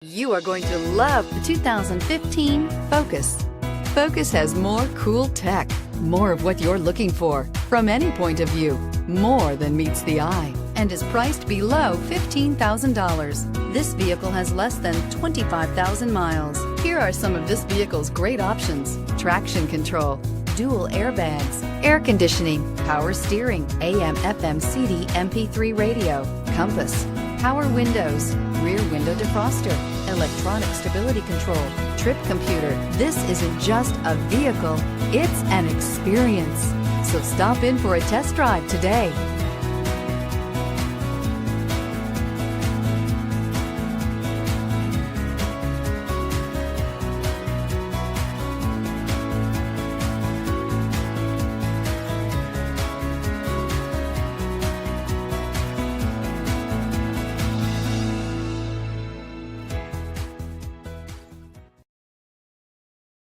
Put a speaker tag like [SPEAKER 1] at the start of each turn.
[SPEAKER 1] You are going to love the 2015 Focus. Focus has more cool tech, more of what you're looking for from any point of view, more than meets the eye, and is priced below $15,000. This vehicle has less than 25,000 miles. Here are some of this vehicle's great options: traction control, dual airbags, air conditioning, power steering, AM/FM CD MP3 radio, compass, power windows, rear window defroster, electronic stability control, trip computer. This isn't just a vehicle, it's an experience. So stop in for a test drive today.